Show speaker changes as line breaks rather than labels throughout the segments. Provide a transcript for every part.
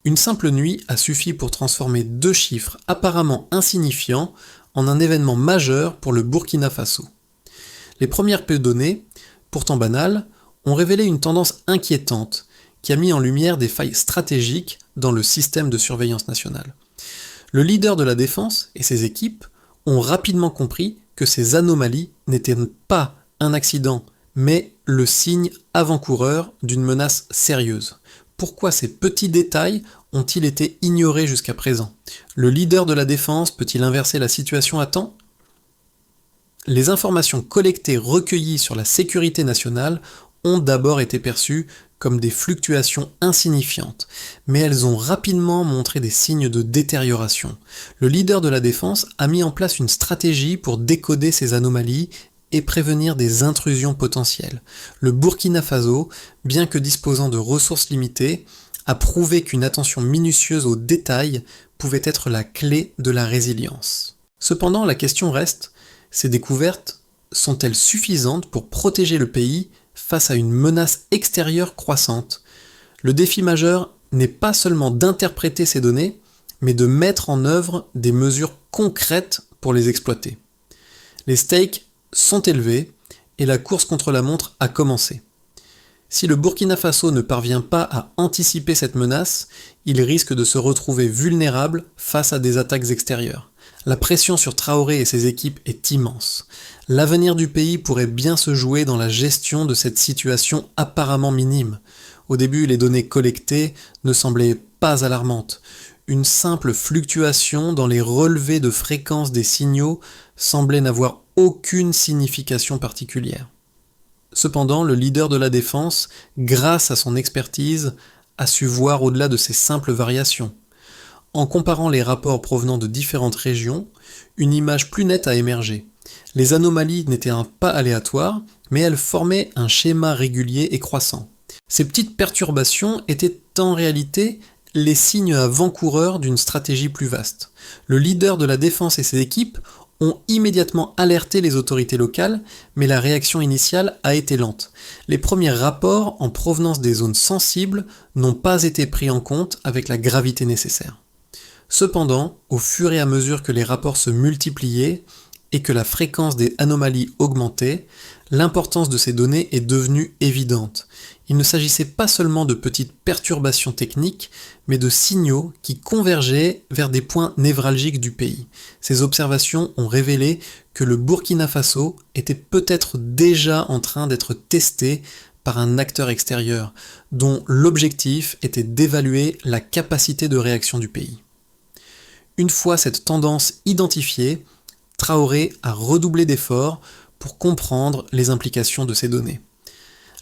Une simple nuit a suffi pour transformer deux chiffres apparemment insignifiants en un événement majeur pour le Burkina Faso. Les premières données, pourtant banales, ont révélé une tendance inquiétante qui a mis en lumière des failles stratégiques dans le système de surveillance nationale. Le leader de la défense et ses équipes ont rapidement compris que ces anomalies n'étaient pas un accident, mais le signe avant-coureur d'une menace sérieuse. Pourquoi ces petits détails ont-ils été ignorés jusqu'à présent? Le leader de la défense peut-il inverser la situation à temps? Les informations collectées recueillies sur la sécurité nationale ont d'abord été perçues comme des fluctuations insignifiantes, mais elles ont rapidement montré des signes de détérioration. Le leader de la défense a mis en place une stratégie pour décoder ces anomalies et prévenir des intrusions potentielles. Le Burkina Faso, bien que disposant de ressources limitées, a prouvé qu'une attention minutieuse aux détails pouvait être la clé de la résilience. Cependant, la question reste, ces découvertes sont-elles suffisantes pour protéger le pays face à une menace extérieure croissante? Le défi majeur n'est pas seulement d'interpréter ces données, mais de mettre en œuvre des mesures concrètes pour les exploiter. Les stakes sont élevés et la course contre la montre a commencé. Si le Burkina Faso ne parvient pas à anticiper cette menace, il risque de se retrouver vulnérable face à des attaques extérieures. La pression sur Traoré et ses équipes est immense. L'avenir du pays pourrait bien se jouer dans la gestion de cette situation apparemment minime. Au début, les données collectées ne semblaient pas alarmantes. Une simple fluctuation dans les relevés de fréquence des signaux semblait n'avoir aucune signification particulière. Cependant, le leader de la défense, grâce à son expertise, a su voir au-delà de ces simples variations. En comparant les rapports provenant de différentes régions, une image plus nette a émergé. Les anomalies n'étaient pas aléatoires, mais elles formaient un schéma régulier et croissant. Ces petites perturbations étaient en réalité les signes avant-coureurs d'une stratégie plus vaste. Le leader de la défense et ses équipes ont immédiatement alerté les autorités locales, mais la réaction initiale a été lente. Les premiers rapports en provenance des zones sensibles n'ont pas été pris en compte avec la gravité nécessaire. Cependant, au fur et à mesure que les rapports se multipliaient et que la fréquence des anomalies augmentait, l'importance de ces données est devenue évidente. Il ne s'agissait pas seulement de petites perturbations techniques, mais de signaux qui convergeaient vers des points névralgiques du pays. Ces observations ont révélé que le Burkina Faso était peut-être déjà en train d'être testé par un acteur extérieur, dont l'objectif était d'évaluer la capacité de réaction du pays. Une fois cette tendance identifiée, Traoré a redoublé d'efforts pour comprendre les implications de ces données.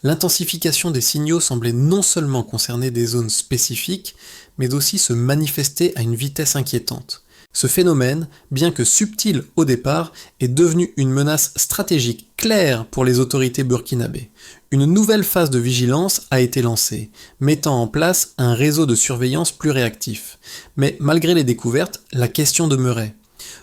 L'intensification des signaux semblait non seulement concerner des zones spécifiques, mais aussi se manifester à une vitesse inquiétante. Ce phénomène, bien que subtil au départ, est devenu une menace stratégique claire pour les autorités burkinabées. Une nouvelle phase de vigilance a été lancée, mettant en place un réseau de surveillance plus réactif. Mais malgré les découvertes, la question demeurait.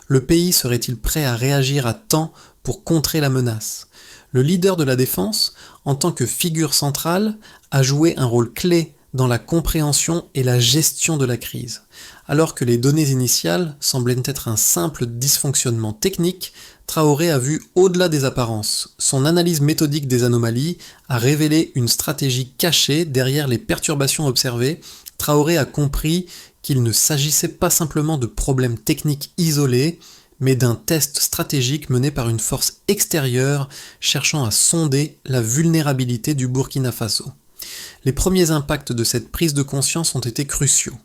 Le pays serait-il prêt à réagir à temps pour contrer la menace? Le leader de la défense, en tant que figure centrale, a joué un rôle clé dans la compréhension et la gestion de la crise. Alors que les données initiales semblaient être un simple dysfonctionnement technique, Traoré a vu au-delà des apparences. Son analyse méthodique des anomalies a révélé une stratégie cachée derrière les perturbations observées. Traoré a compris qu'il ne s'agissait pas simplement de problèmes techniques isolés, mais d'un test stratégique mené par une force extérieure cherchant à sonder la vulnérabilité du Burkina Faso. Les premiers impacts de cette prise de conscience ont été cruciaux.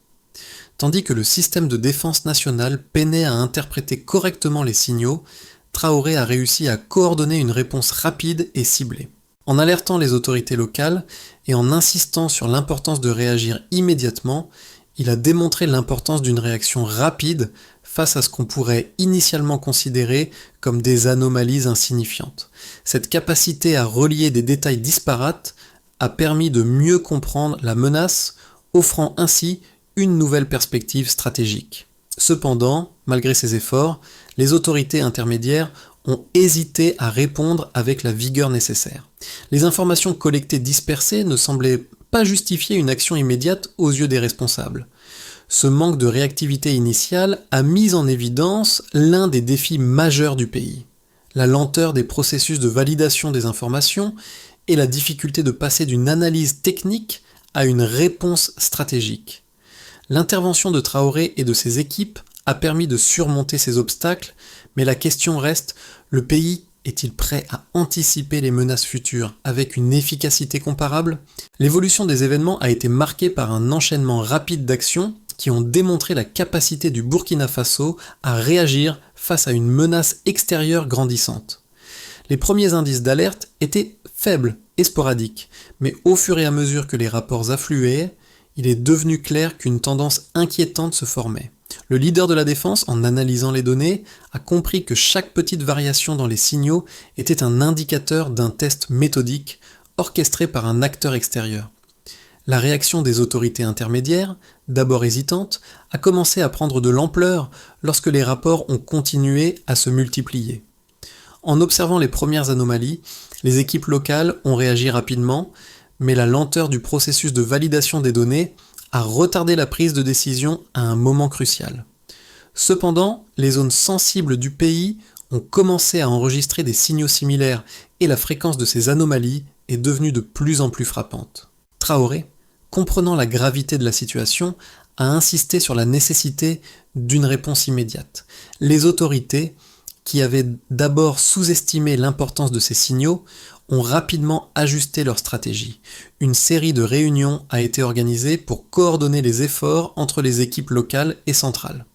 Tandis que le système de défense nationale peinait à interpréter correctement les signaux, Traoré a réussi à coordonner une réponse rapide et ciblée. En alertant les autorités locales et en insistant sur l'importance de réagir immédiatement, il a démontré l'importance d'une réaction rapide face à ce qu'on pourrait initialement considérer comme des anomalies insignifiantes. Cette capacité à relier des détails disparates a permis de mieux comprendre la menace, offrant ainsi une nouvelle perspective stratégique. Cependant, malgré ces efforts, les autorités intermédiaires ont hésité à répondre avec la vigueur nécessaire. Les informations collectées dispersées ne semblaient pas justifier une action immédiate aux yeux des responsables. Ce manque de réactivité initiale a mis en évidence l'un des défis majeurs du pays, la lenteur des processus de validation des informations et la difficulté de passer d'une analyse technique à une réponse stratégique. L'intervention de Traoré et de ses équipes a permis de surmonter ces obstacles, mais la question reste, le pays est-il prêt à anticiper les menaces futures avec une efficacité comparable ? L'évolution des événements a été marquée par un enchaînement rapide d'actions qui ont démontré la capacité du Burkina Faso à réagir face à une menace extérieure grandissante. Les premiers indices d'alerte étaient faibles et sporadiques, mais au fur et à mesure que les rapports affluaient, il est devenu clair qu'une tendance inquiétante se formait. Le leader de la défense, en analysant les données, a compris que chaque petite variation dans les signaux était un indicateur d'un test méthodique orchestré par un acteur extérieur. La réaction des autorités intermédiaires, d'abord hésitantes, a commencé à prendre de l'ampleur lorsque les rapports ont continué à se multiplier. En observant les premières anomalies, les équipes locales ont réagi rapidement, mais la lenteur du processus de validation des données a retardé la prise de décision à un moment crucial. Cependant, les zones sensibles du pays ont commencé à enregistrer des signaux similaires et la fréquence de ces anomalies est devenue de plus en plus frappante. Traoré, comprenant la gravité de la situation, a insisté sur la nécessité d'une réponse immédiate. Les autorités, qui avaient d'abord sous-estimé l'importance de ces signaux, ont rapidement ajusté leur stratégie. Une série de réunions a été organisée pour coordonner les efforts entre les équipes locales et centrales.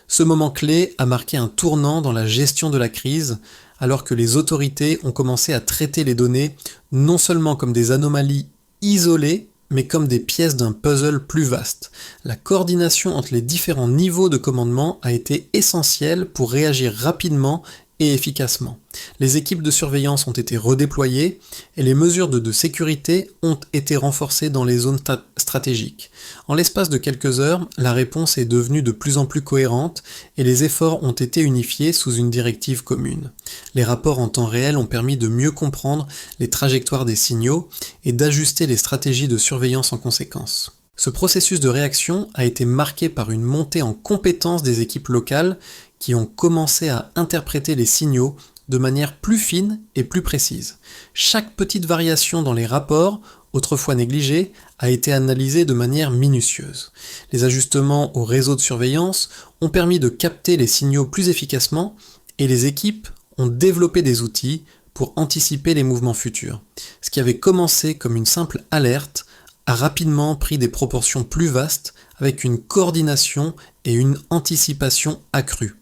Ce moment clé a marqué un tournant dans la gestion de la crise, alors que les autorités ont commencé à traiter les données non seulement comme des anomalies isolées, mais comme des pièces d'un puzzle plus vaste. La coordination entre les différents niveaux de commandement a été essentielle pour réagir rapidement et efficacement. Les équipes de surveillance ont été redéployées et les mesures de sécurité ont été renforcées dans les zones stratégiques. En l'espace de quelques heures, la réponse est devenue de plus en plus cohérente et les efforts ont été unifiés sous une directive commune. Les rapports en temps réel ont permis de mieux comprendre les trajectoires des signaux et d'ajuster les stratégies de surveillance en conséquence. Ce processus de réaction a été marqué par une montée en compétence des équipes locales qui ont commencé à interpréter les signaux de manière plus fine et plus précise. Chaque petite variation dans les rapports, autrefois négligée, a été analysée de manière minutieuse. Les ajustements au réseau de surveillance ont permis de capter les signaux plus efficacement et les équipes ont développé des outils pour anticiper les mouvements futurs. Ce qui avait commencé comme une simple alerte a rapidement pris des proportions plus vastes avec une coordination et une anticipation accrues.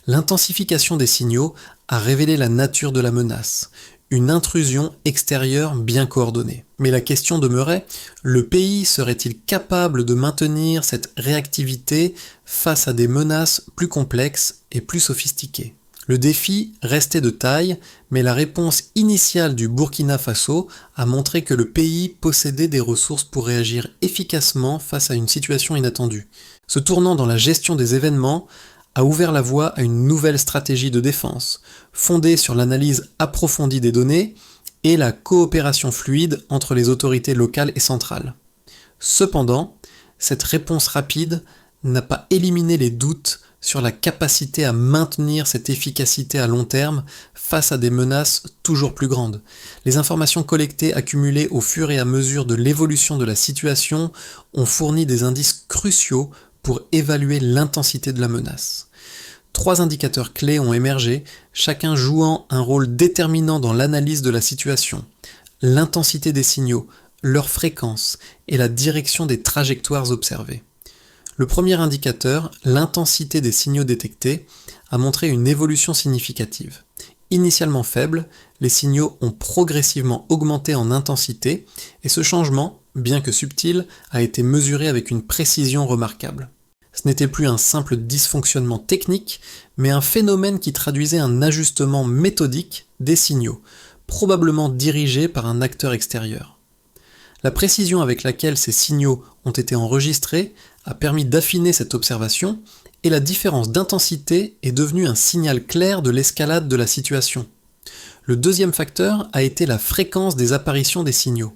L'intensification des signaux a révélé la nature de la menace, une intrusion extérieure bien coordonnée. Mais la question demeurait, le pays serait-il capable de maintenir cette réactivité face à des menaces plus complexes et plus sophistiquées ? Le défi restait de taille, mais la réponse initiale du Burkina Faso a montré que le pays possédait des ressources pour réagir efficacement face à une situation inattendue. Ce tournant dans la gestion des événements a ouvert la voie à une nouvelle stratégie de défense, fondée sur l'analyse approfondie des données et la coopération fluide entre les autorités locales et centrales. Cependant, cette réponse rapide n'a pas éliminé les doutes sur la capacité à maintenir cette efficacité à long terme face à des menaces toujours plus grandes. Les informations collectées accumulées au fur et à mesure de l'évolution de la situation ont fourni des indices cruciaux pour évaluer l'intensité de la menace. 3 indicateurs clés ont émergé, chacun jouant un rôle déterminant dans l'analyse de la situation. L'intensité des signaux, leur fréquence et la direction des trajectoires observées. Le premier indicateur, l'intensité des signaux détectés, a montré une évolution significative. Initialement faible, les signaux ont progressivement augmenté en intensité et ce changement, bien que subtil, a été mesuré avec une précision remarquable. Ce n'était plus un simple dysfonctionnement technique, mais un phénomène qui traduisait un ajustement méthodique des signaux, probablement dirigé par un acteur extérieur. La précision avec laquelle ces signaux ont été enregistrés a permis d'affiner cette observation et la différence d'intensité est devenue un signal clair de l'escalade de la situation. Le deuxième facteur a été la fréquence des apparitions des signaux.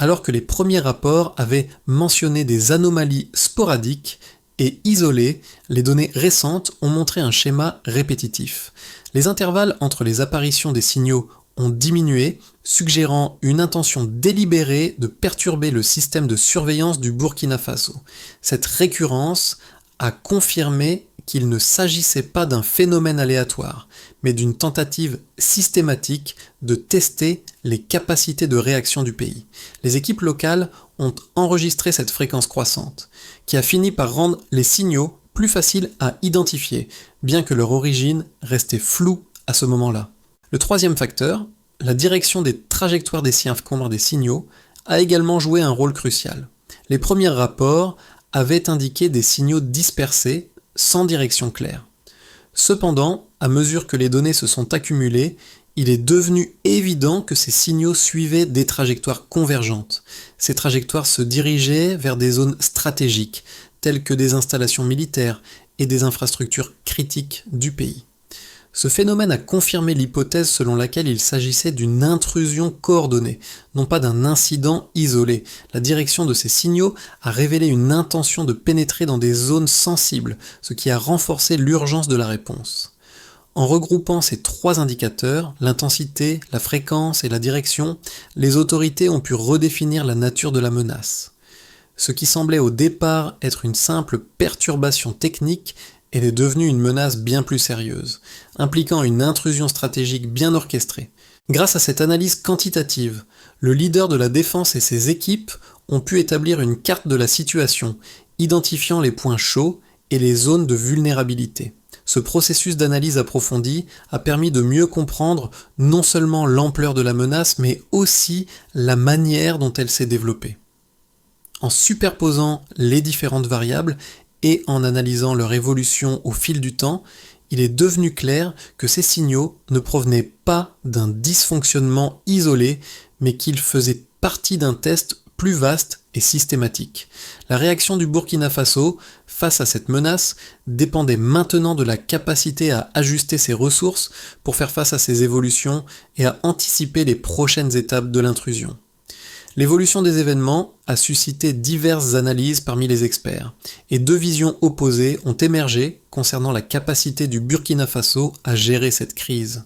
alors que les premiers rapports avaient mentionné des anomalies sporadiques et isolées, les données récentes ont montré un schéma répétitif. Les intervalles entre les apparitions des signaux ont diminué, suggérant une intention délibérée de perturber le système de surveillance du Burkina Faso. Cette récurrence a confirmé qu'il ne s'agissait pas d'un phénomène aléatoire, mais d'une tentative systématique de tester les capacités de réaction du pays. Les équipes locales ont enregistré cette fréquence croissante, qui a fini par rendre les signaux plus faciles à identifier, bien que leur origine restait floue à ce moment-là. Le troisième facteur, la direction des trajectoires des circonflexes des signaux, a également joué un rôle crucial. Les premiers rapports avaient indiqué des signaux dispersés, sans direction claire. Cependant, à mesure que les données se sont accumulées, il est devenu évident que ces signaux suivaient des trajectoires convergentes. Ces trajectoires se dirigeaient vers des zones stratégiques, telles que des installations militaires et des infrastructures critiques du pays. Ce phénomène a confirmé l'hypothèse selon laquelle il s'agissait d'une intrusion coordonnée, non pas d'un incident isolé. La direction de ces signaux a révélé une intention de pénétrer dans des zones sensibles, ce qui a renforcé l'urgence de la réponse. En regroupant ces trois indicateurs, l'intensité, la fréquence et la direction, les autorités ont pu redéfinir la nature de la menace. Ce qui semblait au départ être une simple perturbation technique elle est devenue une menace bien plus sérieuse, impliquant une intrusion stratégique bien orchestrée. Grâce à cette analyse quantitative, le leader de la défense et ses équipes ont pu établir une carte de la situation, identifiant les points chauds et les zones de vulnérabilité. Ce processus d'analyse approfondie a permis de mieux comprendre non seulement l'ampleur de la menace, mais aussi la manière dont elle s'est développée. En superposant les différentes variables, et en analysant leur évolution au fil du temps, il est devenu clair que ces signaux ne provenaient pas d'un dysfonctionnement isolé, mais qu'ils faisaient partie d'un test plus vaste et systématique. La réaction du Burkina Faso face à cette menace dépendait maintenant de la capacité à ajuster ses ressources pour faire face à ces évolutions et à anticiper les prochaines étapes de l'intrusion. L'évolution des événements a suscité diverses analyses parmi les experts, et deux visions opposées ont émergé concernant la capacité du Burkina Faso à gérer cette crise.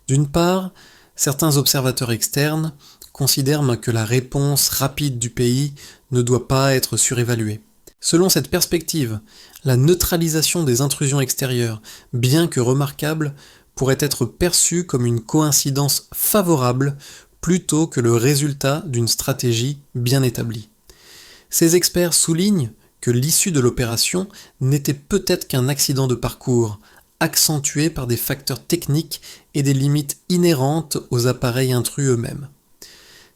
D'une part, certains observateurs externes considèrent que la réponse rapide du pays ne doit pas être surévaluée. Selon cette perspective, la neutralisation des intrusions extérieures, bien que remarquable, pourrait être perçue comme une coïncidence favorable plutôt que le résultat d'une stratégie bien établie. Ces experts soulignent que l'issue de l'opération n'était peut-être qu'un accident de parcours, accentué par des facteurs techniques et des limites inhérentes aux appareils intrus eux-mêmes.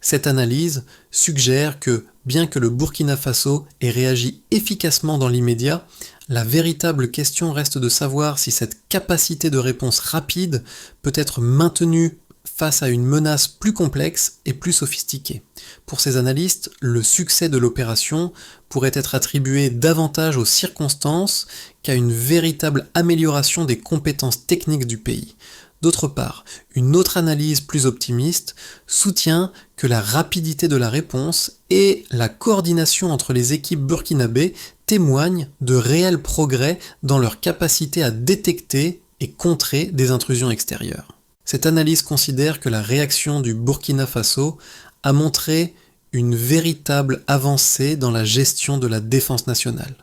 Cette analyse suggère que, bien que le Burkina Faso ait réagi efficacement dans l'immédiat, la véritable question reste de savoir si cette capacité de réponse rapide peut être maintenue face à une menace plus complexe et plus sophistiquée. Pour ces analystes, le succès de l'opération pourrait être attribué davantage aux circonstances qu'à une véritable amélioration des compétences techniques du pays. D'autre part, une autre analyse plus optimiste soutient que la rapidité de la réponse et la coordination entre les équipes burkinabées témoignent de réels progrès dans leur capacité à détecter et contrer des intrusions extérieures. Cette analyse considère que la réaction du Burkina Faso a montré une véritable avancée dans la gestion de la défense nationale.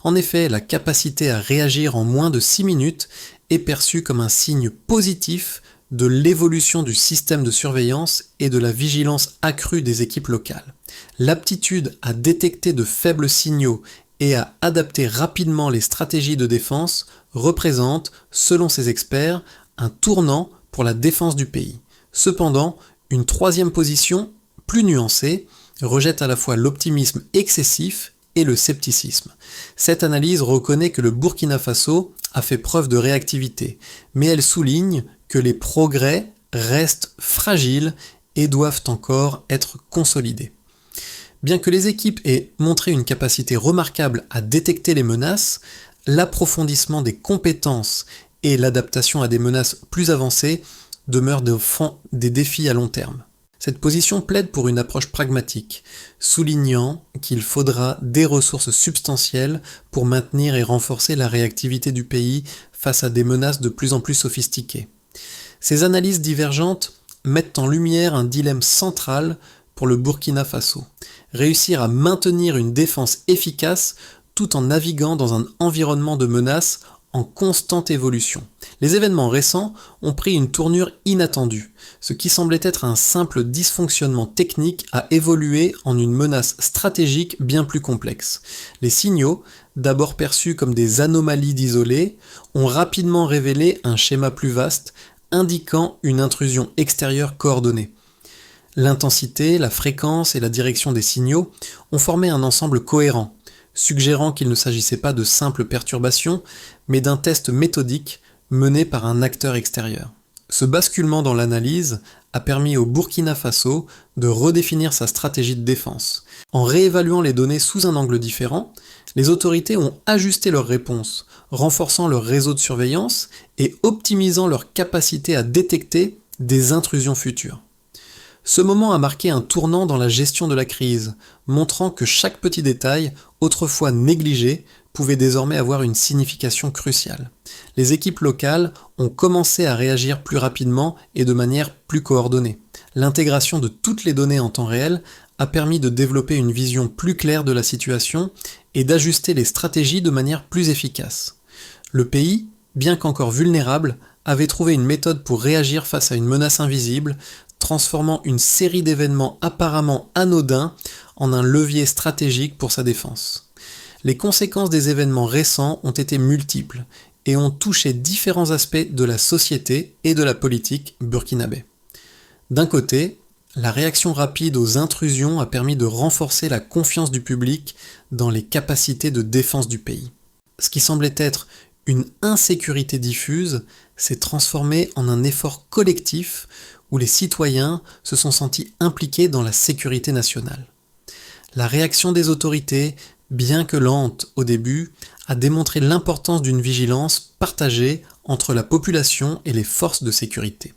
En effet, la capacité à réagir en moins de 6 minutes est perçue comme un signe positif de l'évolution du système de surveillance et de la vigilance accrue des équipes locales. L'aptitude à détecter de faibles signaux et à adapter rapidement les stratégies de défense représente, selon ces experts, un tournant pour la défense du pays. Cependant, une troisième position, plus nuancée, rejette à la fois l'optimisme excessif et le scepticisme. Cette analyse reconnaît que le Burkina Faso a fait preuve de réactivité, mais elle souligne que les progrès restent fragiles et doivent encore être consolidés. Bien que les équipes aient montré une capacité remarquable à détecter les menaces, l'approfondissement des compétences et l'adaptation à des menaces plus avancées demeurent des défis à long terme. Cette position plaide pour une approche pragmatique, soulignant qu'il faudra des ressources substantielles pour maintenir et renforcer la réactivité du pays face à des menaces de plus en plus sophistiquées. Ces analyses divergentes mettent en lumière un dilemme central pour le Burkina Faso: réussir à maintenir une défense efficace tout en naviguant dans un environnement de menaces en constante évolution. Les événements récents ont pris une tournure inattendue. Ce qui semblait être un simple dysfonctionnement technique a évolué en une menace stratégique bien plus complexe. Les signaux, d'abord perçus comme des anomalies isolées, ont rapidement révélé un schéma plus vaste, indiquant une intrusion extérieure coordonnée. L'intensité, la fréquence et la direction des signaux ont formé un ensemble cohérent, suggérant qu'il ne s'agissait pas de simples perturbations, mais d'un test méthodique mené par un acteur extérieur. Ce basculement dans l'analyse a permis au Burkina Faso de redéfinir sa stratégie de défense. En réévaluant les données sous un angle différent, les autorités ont ajusté leurs réponses, renforçant leur réseau de surveillance et optimisant leur capacité à détecter des intrusions futures. Ce moment a marqué un tournant dans la gestion de la crise, montrant que chaque petit détail, autrefois négligé, pouvait désormais avoir une signification cruciale. Les équipes locales ont commencé à réagir plus rapidement et de manière plus coordonnée. L'intégration de toutes les données en temps réel a permis de développer une vision plus claire de la situation et d'ajuster les stratégies de manière plus efficace. Le pays, bien qu'encore vulnérable, avait trouvé une méthode pour réagir face à une menace invisible, transformant une série d'événements apparemment anodins en un levier stratégique pour sa défense. Les conséquences des événements récents ont été multiples et ont touché différents aspects de la société et de la politique burkinabé. D'un côté, la réaction rapide aux intrusions a permis de renforcer la confiance du public dans les capacités de défense du pays. Ce qui semblait être une insécurité diffuse s'est transformé en un effort collectif où les citoyens se sont sentis impliqués dans la sécurité nationale. La réaction des autorités, bien que lente au début, a démontré l'importance d'une vigilance partagée entre la population et les forces de sécurité.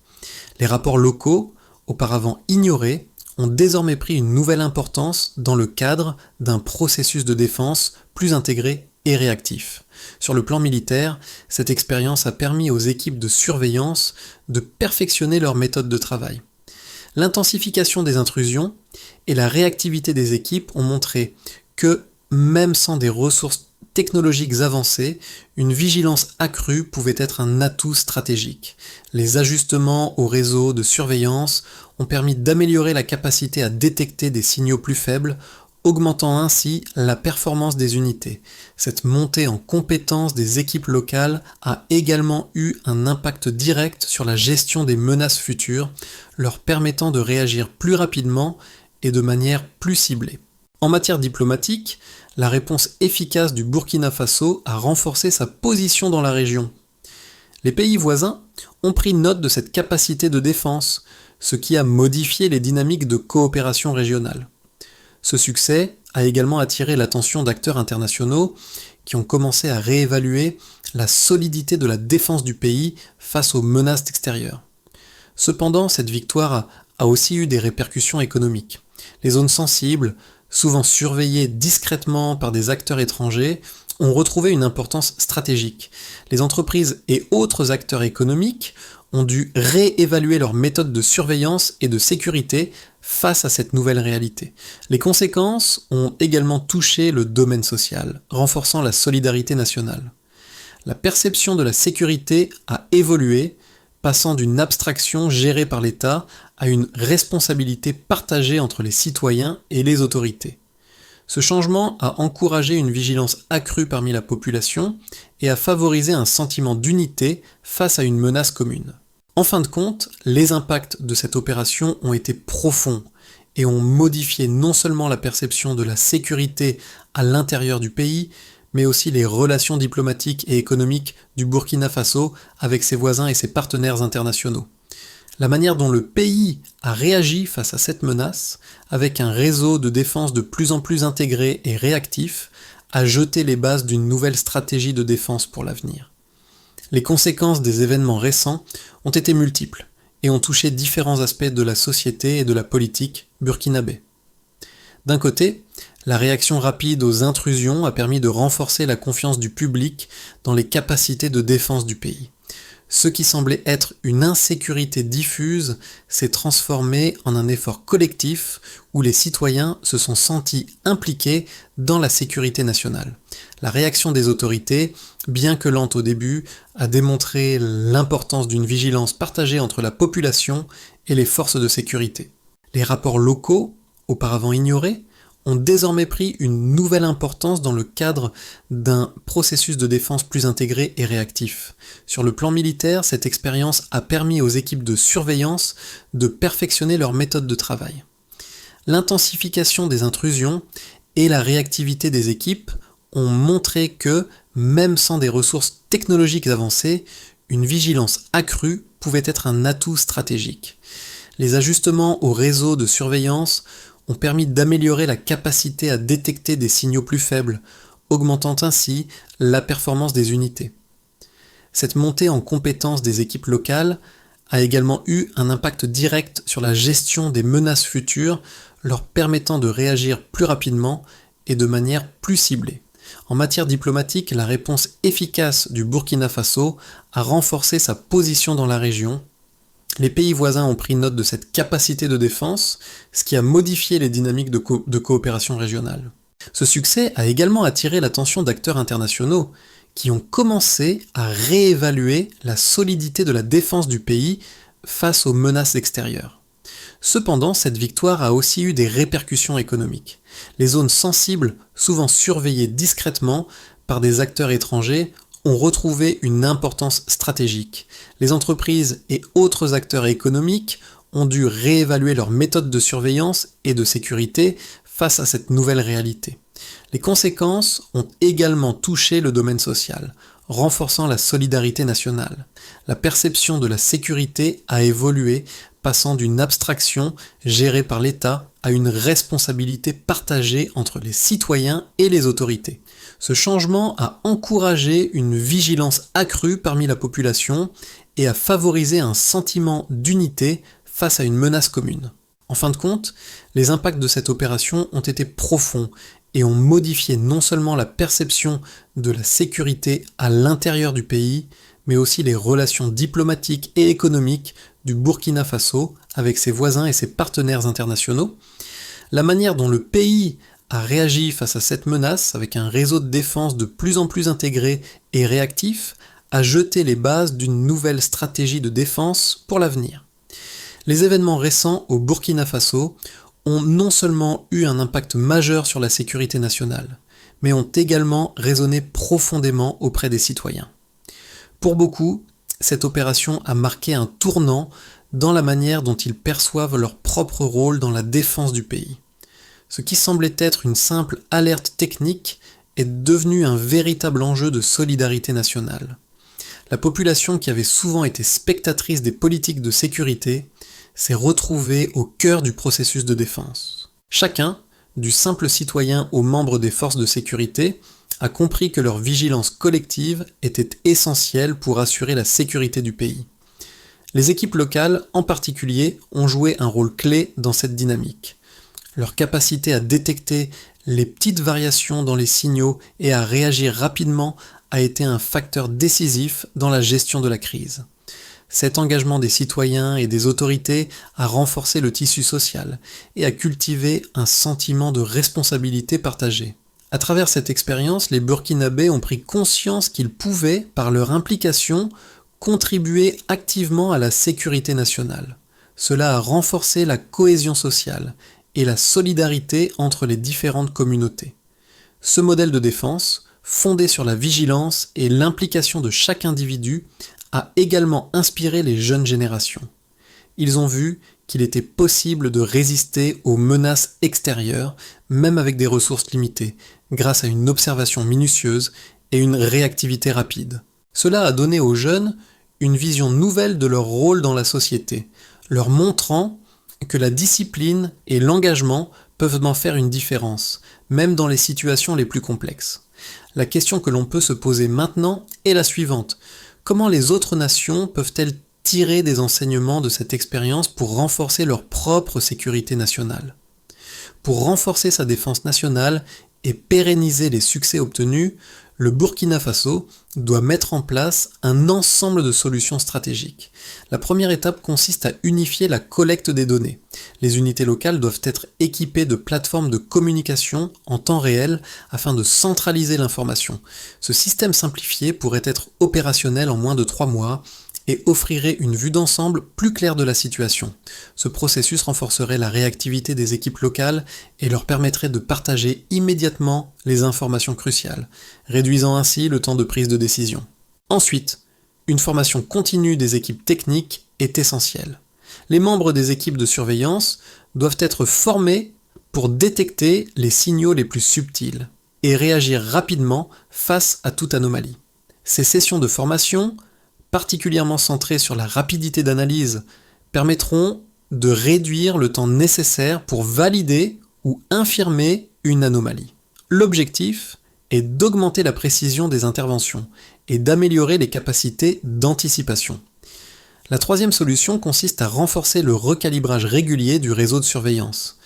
Les rapports locaux, auparavant ignorés, ont désormais pris une nouvelle importance dans le cadre d'un processus de défense plus intégré et réactif. Sur le plan militaire, cette expérience a permis aux équipes de surveillance de perfectionner leur méthode de travail. L'intensification des intrusions et la réactivité des équipes ont montré que, même sans des ressources technologiques avancées, une vigilance accrue pouvait être un atout stratégique. Les ajustements au réseau de surveillance ont permis d'améliorer la capacité à détecter des signaux plus faibles, augmentant ainsi la performance des unités. Cette montée en compétence des équipes locales a également eu un impact direct sur la gestion des menaces futures, leur permettant de réagir plus rapidement et de manière plus ciblée. En matière diplomatique, la réponse efficace du Burkina Faso a renforcé sa position dans la région. Les pays voisins ont pris note de cette capacité de défense, ce qui a modifié les dynamiques de coopération régionale. Ce succès a également attiré l'attention d'acteurs internationaux qui ont commencé à réévaluer la solidité de la défense du pays face aux menaces extérieures. Cependant, cette victoire a aussi eu des répercussions économiques. Les zones sensibles, souvent surveillées discrètement par des acteurs étrangers, ont retrouvé une importance stratégique. Les entreprises et autres acteurs économiques ont dû réévaluer leurs méthodes de surveillance et de sécurité face à cette nouvelle réalité. Les conséquences ont également touché le domaine social, renforçant la solidarité nationale. La perception de la sécurité a évolué, passant d'une abstraction gérée par l'État à une responsabilité partagée entre les citoyens et les autorités. Ce changement a encouragé une vigilance accrue parmi la population et a favorisé un sentiment d'unité face à une menace commune. En fin de compte, les impacts de cette opération ont été profonds et ont modifié non seulement la perception de la sécurité à l'intérieur du pays, mais aussi les relations diplomatiques et économiques du Burkina Faso avec ses voisins et ses partenaires internationaux. La manière dont le pays a réagi face à cette menace, avec un réseau de défense de plus en plus intégré et réactif, a jeté les bases d'une nouvelle stratégie de défense pour l'avenir. Les conséquences des événements récents ont été multiples et ont touché différents aspects de la société et de la politique burkinabé. D'un côté, la réaction rapide aux intrusions a permis de renforcer la confiance du public dans les capacités de défense du pays. Ce qui semblait être une insécurité diffuse s'est transformé en un effort collectif où les citoyens se sont sentis impliqués dans la sécurité nationale. La réaction des autorités, bien que lente au début, a démontré l'importance d'une vigilance partagée entre la population et les forces de sécurité. Les rapports locaux, auparavant ignorés, ont désormais pris une nouvelle importance dans le cadre d'un processus de défense plus intégré et réactif. Sur le plan militaire, cette expérience a permis aux équipes de surveillance de perfectionner leur méthode de travail. L'intensification des intrusions et la réactivité des équipes ont montré que, même sans des ressources technologiques avancées, une vigilance accrue pouvait être un atout stratégique. Les ajustements au réseau de surveillance ont permis d'améliorer la capacité à détecter des signaux plus faibles, augmentant ainsi la performance des unités. Cette montée en compétence des équipes locales a également eu un impact direct sur la gestion des menaces futures, leur permettant de réagir plus rapidement et de manière plus ciblée. En matière diplomatique, la réponse efficace du Burkina Faso a renforcé sa position dans la région. Les pays voisins ont pris note de cette capacité de défense, ce qui a modifié les dynamiques de coopération régionale. Ce succès a également attiré l'attention d'acteurs internationaux qui ont commencé à réévaluer la solidité de la défense du pays face aux menaces extérieures. Cependant, cette victoire a aussi eu des répercussions économiques. Les zones sensibles, souvent surveillées discrètement par des acteurs étrangers, ont retrouvé une importance stratégique. Les entreprises et autres acteurs économiques ont dû réévaluer leurs méthodes de surveillance et de sécurité face à cette nouvelle réalité. Les conséquences ont également touché le domaine social, renforçant la solidarité nationale. La perception de la sécurité a évolué, passant d'une abstraction gérée par l'État à une responsabilité partagée entre les citoyens et les autorités. Ce changement a encouragé une vigilance accrue parmi la population et a favorisé un sentiment d'unité face à une menace commune. En fin de compte, les impacts de cette opération ont été profonds et ont modifié non seulement la perception de la sécurité à l'intérieur du pays, mais aussi les relations diplomatiques et économiques du Burkina Faso avec ses voisins et ses partenaires internationaux. La manière dont le pays a réagi face à cette menace avec un réseau de défense de plus en plus intégré et réactif, a jeté les bases d'une nouvelle stratégie de défense pour l'avenir. Les événements récents au Burkina Faso ont non seulement eu un impact majeur sur la sécurité nationale, mais ont également résonné profondément auprès des citoyens. Pour beaucoup, cette opération a marqué un tournant dans la manière dont ils perçoivent leur propre rôle dans la défense du pays. Ce qui semblait être une simple alerte technique est devenu un véritable enjeu de solidarité nationale. La population qui avait souvent été spectatrice des politiques de sécurité s'est retrouvée au cœur du processus de défense. Chacun, du simple citoyen aux membres des forces de sécurité, a compris que leur vigilance collective était essentielle pour assurer la sécurité du pays. Les équipes locales, en particulier, ont joué un rôle clé dans cette dynamique. Leur capacité à détecter les petites variations dans les signaux et à réagir rapidement a été un facteur décisif dans la gestion de la crise. Cet engagement des citoyens et des autorités a renforcé le tissu social et a cultivé un sentiment de responsabilité partagée. À travers cette expérience, les Burkinabés ont pris conscience qu'ils pouvaient, par leur implication, contribuer activement à la sécurité nationale. Cela a renforcé la cohésion sociale et la solidarité entre les différentes communautés. Ce modèle de défense, fondé sur la vigilance et l'implication de chaque individu, a également inspiré les jeunes générations. Ils ont vu qu'il était possible de résister aux menaces extérieures, même avec des ressources limitées, grâce à une observation minutieuse et une réactivité rapide. Cela a donné aux jeunes une vision nouvelle de leur rôle dans la société, leur montrant que la discipline et l'engagement peuvent en faire une différence, même dans les situations les plus complexes. La question que l'on peut se poser maintenant est la suivante. Comment les autres nations peuvent-elles tirer des enseignements de cette expérience pour renforcer leur propre sécurité nationale. Pour renforcer sa défense nationale et pérenniser les succès obtenus, le Burkina Faso doit mettre en place un ensemble de solutions stratégiques. La première étape consiste à unifier la collecte des données. Les unités locales doivent être équipées de plateformes de communication en temps réel afin de centraliser l'information. Ce système simplifié pourrait être opérationnel en moins de 3 mois et offrirait une vue d'ensemble plus claire de la situation. Ce processus renforcerait la réactivité des équipes locales et leur permettrait de partager immédiatement les informations cruciales, réduisant ainsi le temps de prise de décision. Ensuite, une formation continue des équipes techniques est essentielle. Les membres des équipes de surveillance doivent être formés pour détecter les signaux les plus subtils et réagir rapidement face à toute anomalie. Ces sessions de formation, particulièrement centrées sur la rapidité d'analyse, permettront de réduire le temps nécessaire pour valider ou infirmer une anomalie. L'objectif est d'augmenter la précision des interventions et d'améliorer les capacités d'anticipation. La troisième solution consiste à renforcer le recalibrage régulier du réseau de surveillance.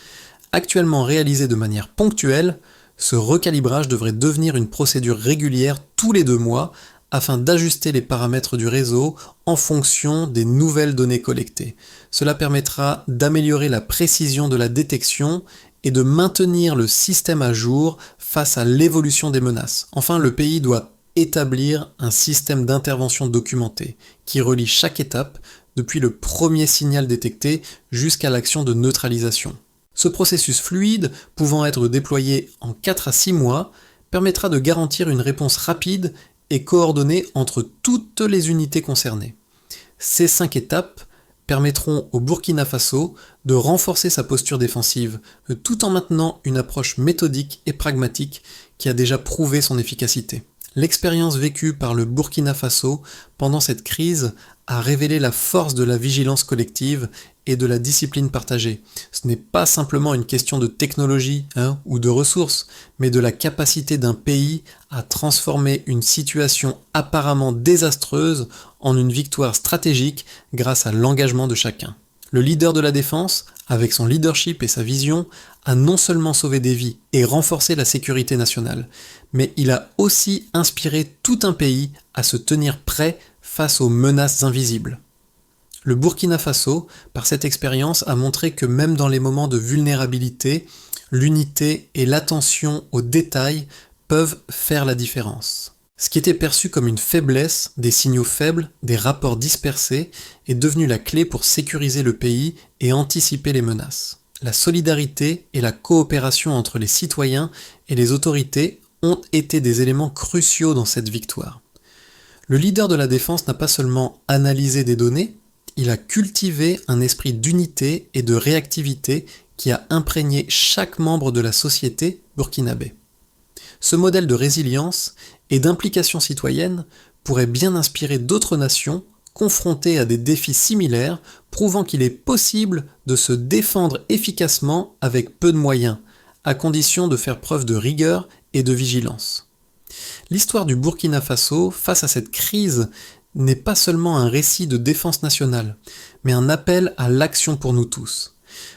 Actuellement réalisé de manière ponctuelle, ce recalibrage devrait devenir une procédure régulière tous les 2 mois afin d'ajuster les paramètres du réseau en fonction des nouvelles données collectées. Cela permettra d'améliorer la précision de la détection et de maintenir le système à jour face à l'évolution des menaces. Enfin, le pays doit établir un système d'intervention documenté qui relie chaque étape depuis le premier signal détecté jusqu'à l'action de neutralisation. Ce processus fluide, pouvant être déployé en 4 à 6 mois, permettra de garantir une réponse rapide et coordonnée entre toutes les unités concernées. Ces 5 étapes permettront au Burkina Faso de renforcer sa posture défensive, tout en maintenant une approche méthodique et pragmatique qui a déjà prouvé son efficacité. L'expérience vécue par le Burkina Faso pendant cette crise a révélé la force de la vigilance collective et de la discipline partagée. Ce n'est pas simplement une question de technologie ou de ressources, mais de la capacité d'un pays à transformer une situation apparemment désastreuse en une victoire stratégique grâce à l'engagement de chacun. Le leader de la défense, avec son leadership et sa vision, a non seulement sauvé des vies et renforcé la sécurité nationale, mais il a aussi inspiré tout un pays à se tenir prêt face aux menaces invisibles. Le Burkina Faso, par cette expérience, a montré que même dans les moments de vulnérabilité, l'unité et l'attention aux détails peuvent faire la différence. Ce qui était perçu comme une faiblesse, des signaux faibles, des rapports dispersés, est devenu la clé pour sécuriser le pays et anticiper les menaces. La solidarité et la coopération entre les citoyens et les autorités ont été des éléments cruciaux dans cette victoire. Le leader de la défense n'a pas seulement analysé des données, il a cultivé un esprit d'unité et de réactivité qui a imprégné chaque membre de la société burkinabé. Ce modèle de résilience et d'implication citoyenne pourrait bien inspirer d'autres nations confrontées à des défis similaires, prouvant qu'il est possible de se défendre efficacement avec peu de moyens, à condition de faire preuve de rigueur et de vigilance. L'histoire du Burkina Faso face à cette crise n'est pas seulement un récit de défense nationale, mais un appel à l'action pour nous tous.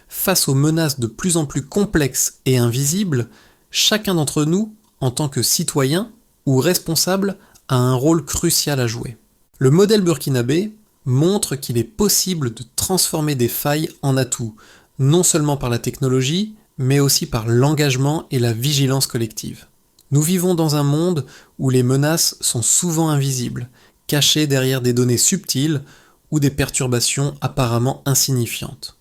Face aux menaces de plus en plus complexes et invisibles, chacun d'entre nous, en tant que citoyen ou responsable, a un rôle crucial à jouer. Le modèle burkinabé montre qu'il est possible de transformer des failles en atouts, non seulement par la technologie, mais aussi par l'engagement et la vigilance collective. Nous vivons dans un monde où les menaces sont souvent invisibles, cachées derrière des données subtiles ou des perturbations apparemment insignifiantes.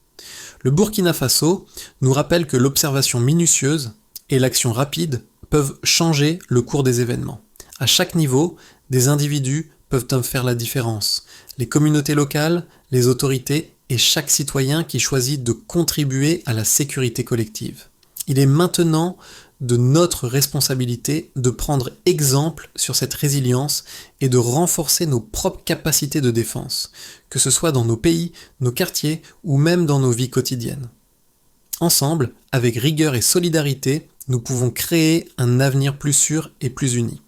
Le Burkina Faso nous rappelle que l'observation minutieuse et l'action rapide peuvent changer le cours des événements. À chaque niveau, des individus peuvent faire la différence. Les communautés locales, les autorités et chaque citoyen qui choisit de contribuer à la sécurité collective. Il est maintenant de notre responsabilité de prendre exemple sur cette résilience et de renforcer nos propres capacités de défense, que ce soit dans nos pays, nos quartiers ou même dans nos vies quotidiennes. Ensemble, avec rigueur et solidarité, nous pouvons créer un avenir plus sûr et plus uni.